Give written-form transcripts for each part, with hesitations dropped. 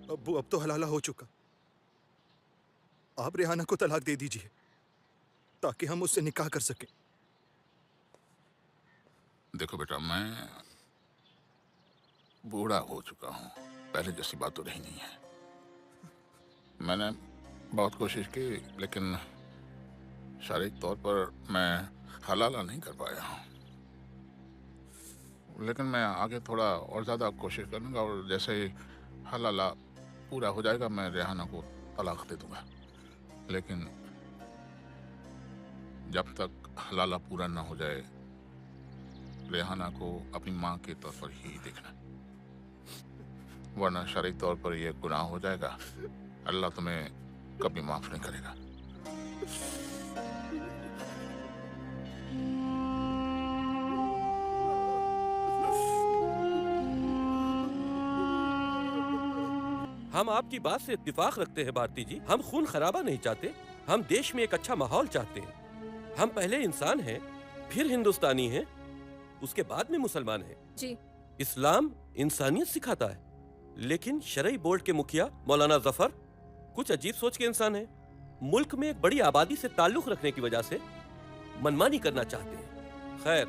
अब्बू, अब तो हलाला हो चुका। आप रेहाना को तलाक दे दीजिए ताकि हम उससे निकाह कर सकें। देखो बेटा, मैं बूढ़ा हो चुका हूँ। पहले जैसी बात तो रही नहीं है। मैंने बहुत कोशिश की, लेकिन शारीरिक तौर पर मैं हलाला नहीं कर पाया हूँ। लेकिन मैं आगे थोड़ा और ज़्यादा कोशिश करूँगा, और जैसे ही हलाला पूरा हो जाएगा मैं रेहाना को तलाक दे दूँगा। लेकिन जब तक हलाला पूरा ना हो जाए, रेहाना को अपनी माँ के तौर पर ही देखना, वरना शारीरिक तौर पर यह गुनाह हो जाएगा। अल्लाह तुम्हें कभी माफ नहीं करेगा। हम आपकी बात से इत्तेफाक रखते हैं भारती जी। हम खून खराबा नहीं चाहते। हम देश में एक अच्छा माहौल चाहते हैं। हम पहले इंसान हैं, फिर हिंदुस्तानी हैं, उसके बाद में मुसलमान हैं। जी। इस्लाम इंसानियत सिखाता है, लेकिन शरई बोर्ड के मुखिया मौलाना जफर कुछ अजीब सोच के इंसान हैं। मुल्क में एक बड़ी आबादी से ताल्लुक रखने की वजह से मनमानी करना चाहते हैं। खैर,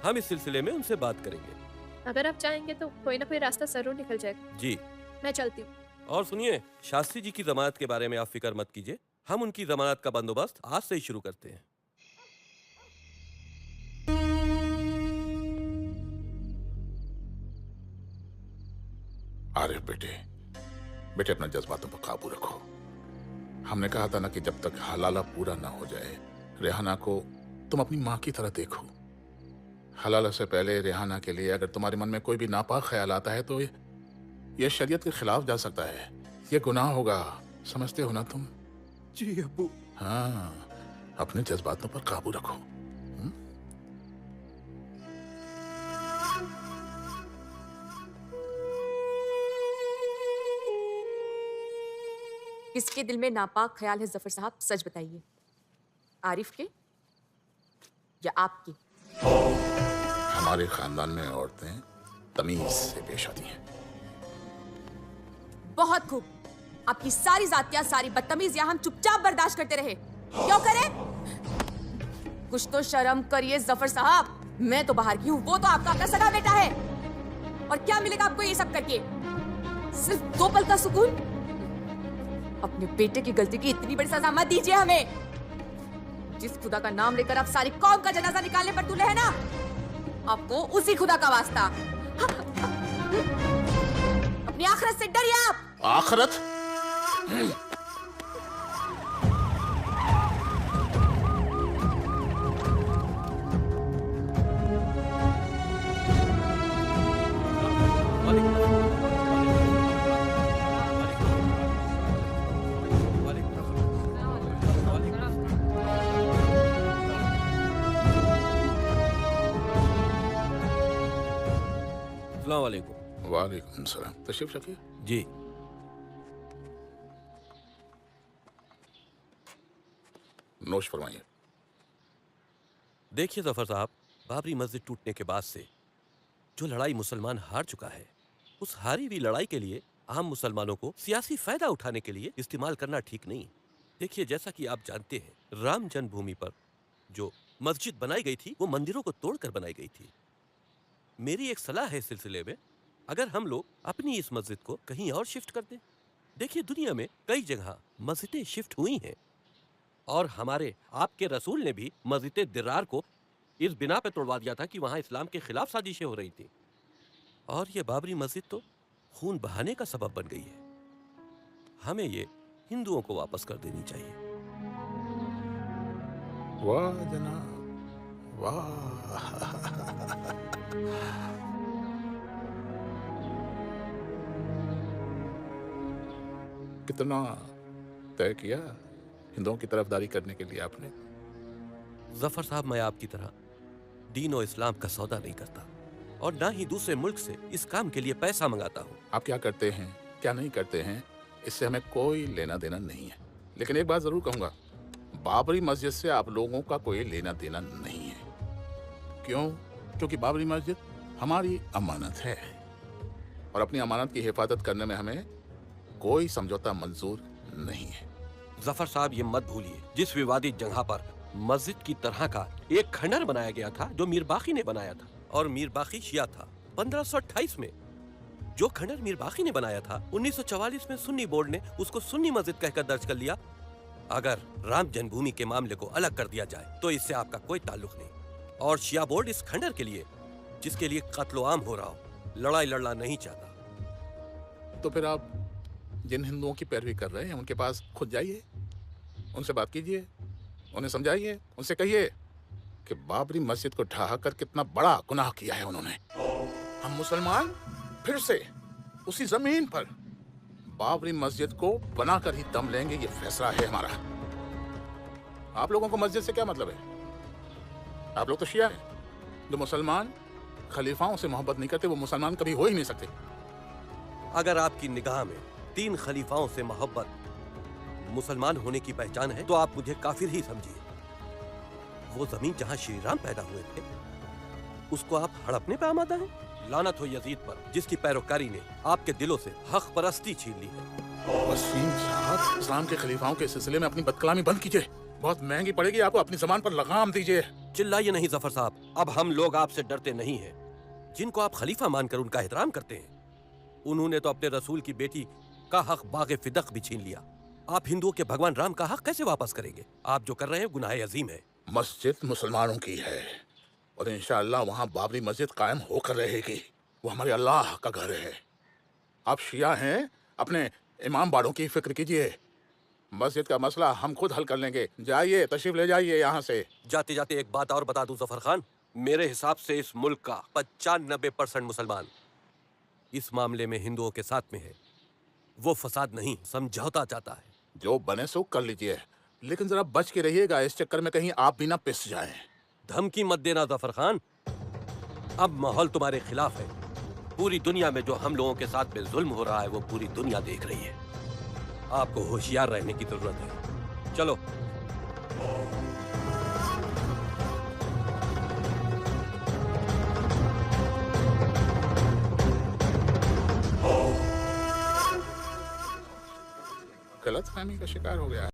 हम इस सिलसिले में उनसे बात करेंगे। अगर आप चाहेंगे तो कोई ना कोई रास्ता जरूर निकल जाएगा। जी। मैं चलती हूँ। और सुनिए, शास्त्री जी की जमानत के बारे में आप फिक्र मत कीजिए। हम उनकी जमानत का बंदोबस्त आज से ही शुरू करते हैं। आरिफ बेटे, बेटे अपने जज्बातों पर काबू रखो। हमने कहा था ना कि जब तक हलाला पूरा ना हो जाए, रेहाना को तुम अपनी माँ की तरह देखो। हलाला से पहले रेहाना के लिए अगर तुम्हारे मन में कोई भी नापाक ख्याल आता है तो ये शरीयत के खिलाफ जा सकता है। ये गुनाह होगा, समझते हो ना तुम? जी अब्बू। हाँ, अपने जज्बातों पर काबू रखो। किसके दिल में नापाक ख्याल है जफर साहब, सच बताइए। आरिफ के या आपके? हमारे खानदान में औरतें तमीज से पेश आती हैं। बहुत खूब। आपकी सारी जातियां, सारी बदतमीजियां हम चुपचाप बर्दाश्त करते रहे। क्यों करें? कुछ तो शर्म करिए जफर साहब। मैं तो बाहर की हूँ, वो तो आपका अपना सगा बेटा है। और क्या मिलेगा आपको ये सब करके? सिर्फ 2 पल का सुकून। अपने बेटे की गलती की इतनी बड़ी सजा मत दीजिए हमें। जिस खुदा का नाम लेकर आप सारी कौम का जनाजा निकालने पर तुले हैं ना, आपको उसी खुदा का वास्ता। अपनी आखिरत से डरिए आप। आखिरत? अस्सलाम वालेकुम। वालेकुम सलाम। तशरीफ रखिए। जी। नोश फरमाइए। देखिए जफर साहब, बाबरी मस्जिद टूटने के बाद से जो लड़ाई मुसलमान हार चुका है, उस हारी हुई लड़ाई के लिए आम मुसलमानों को सियासी फायदा उठाने के लिए इस्तेमाल करना ठीक नहीं। देखिए, जैसा कि आप जानते हैं, राम जन्मभूमि पर जो मस्जिद बनाई गई थी वो मंदिरों को तोड़कर बनाई गई थी। मेरी एक सलाह है इस सिलसिले में, अगर हम लोग अपनी इस मस्जिद को कहीं और शिफ्ट कर दें। देखिए, दुनिया में कई जगह मस्जिदें शिफ्ट हुई हैं, और हमारे आपके रसूल ने भी मस्जिद दिरार को इस बिना पे तोड़वा दिया था कि वहां इस्लाम के खिलाफ साजिशें हो रही थी। और ये बाबरी मस्जिद तो खून बहाने का सबब बन गई है। हमें ये हिंदुओं को वापस कर देनी चाहिए। वाह जनाब, वाह। कितना तय किया हिंदुओं की तरफदारी करने के लिए आपने? जफर साहब, मैं आपकी तरह दीन और इस्लाम का सौदा नहीं करता, और ना ही दूसरे मुल्क से इस काम के लिए पैसा मंगाता हूँ। आप क्या करते हैं, क्या नहीं करते हैं, इससे हमें कोई लेना देना नहीं है। लेकिन एक बात जरूर कहूंगा, बाबरी मस्जिद से आप लोगों का कोई लेना देना नहीं है। क्यों? क्योंकि बाबरी मस्जिद हमारी अमानत है, और अपनी अमानत की हिफाजत करने में हमें कोई समझौता मंजूर नहीं है। जफर साहब ये मत भूलिए, जिस विवादित जगह पर मस्जिद की तरह का एक खंडर बनाया गया था जो मीर बाकी ने बनाया था, और मीर बाकी शिया था, 1528 में जो खंडर मीर बाकी ने बनाया था 1944 में सुन्नी बोर्ड ने उसको सुन्नी मस्जिद कहकर दर्ज कर लिया। अगर राम जन्मभूमि के मामले को अलग कर दिया जाए तो इससे आपका कोई ताल्लुक नहीं, और शिया बोर्ड इस खंडर के लिए जिसके लिए कत्लो आम हो रहा हो लड़ाई लड़ना नहीं चाहता। तो फिर आप जिन हिंदुओं की पैरवी कर रहे हैं उनके पास खुद जाइए, उनसे बात कीजिए, उन्हें समझाइए, उनसे कहिए कि बाबरी मस्जिद को ढहा कर कितना बड़ा गुनाह किया है उन्होंने। हम मुसलमान फिर से उसी जमीन पर बाबरी मस्जिद को बनाकर ही दम लेंगे, ये फैसला है हमारा। आप लोगों को मस्जिद से क्या मतलब है? आप लोग तो शिया हैं। जो मुसलमान खलीफाओं से मोहब्बत नहीं करते वो मुसलमान कभी हो ही नहीं सकते। अगर आपकी निगाह में 3 खलीफाओं से मोहब्बत मुसलमान होने की पहचान है तो आप मुझे काफिर ही समझिए। वो जमीन जहां श्री राम पैदा हुए थे उसको आप हड़पने पे आमादा हैं। लानत हो यजीद पर जिसकी पैरोकारी ने आपके दिलों से हक परस्ती छीन ली है। वसीम साहब, इस्लाम के खलीफाओं के सिलसिले में अपनी बदकलामी बंद कीजिए, बहुत महंगी पड़ेगी आपको। अपनी जबान पर लगाम दीजिए। चिल्लाइए नहीं जफर साहब, अब हम लोग आपसे डरते नहीं हैं। जिनको आप खलीफा मानकर उनका एहतराम करते हैं, उन्होंने तो अपने रसूल की बेटी का हक बागे फिदक भी छीन लिया। आप हिंदुओं के भगवान राम का हक कैसे वापस करेंगे? आप जो कर रहे हैं गुनाह अजीम है। मस्जिद मुसलमानों की है और इंशाअल्लाह वहाँ बाबरी मस्जिद कायम होकर रहेगी। वो हमारे अल्लाह का घर है। आप शिया हैं, अपने इमाम बाड़ों की फिक्र कीजिए। मस्जिद का मसला हम खुद हल कर लेंगे। जाइए, तशरीफ ले जाइए यहाँ से। जाते जाते एक बात और बता दूं जफर खान, मेरे हिसाब से इस मुल्क का 95% मुसलमान इस मामले में हिंदुओं के साथ में है। वो फसाद नहीं, समझौता चाहता है। जो बने सो कर लीजिए, लेकिन जरा बच के रहिएगा, इस चक्कर में कहीं आप भी ना पिस जाएं। धमकी मत देना जफर खान, अब माहौल तुम्हारे खिलाफ है। पूरी दुनिया में जो हम लोगों के साथ में जुल्म हो रहा है वो पूरी दुनिया देख रही है। आपको होशियार रहने की जरूरत है। चलो। गलतफहमी का शिकार हो गया।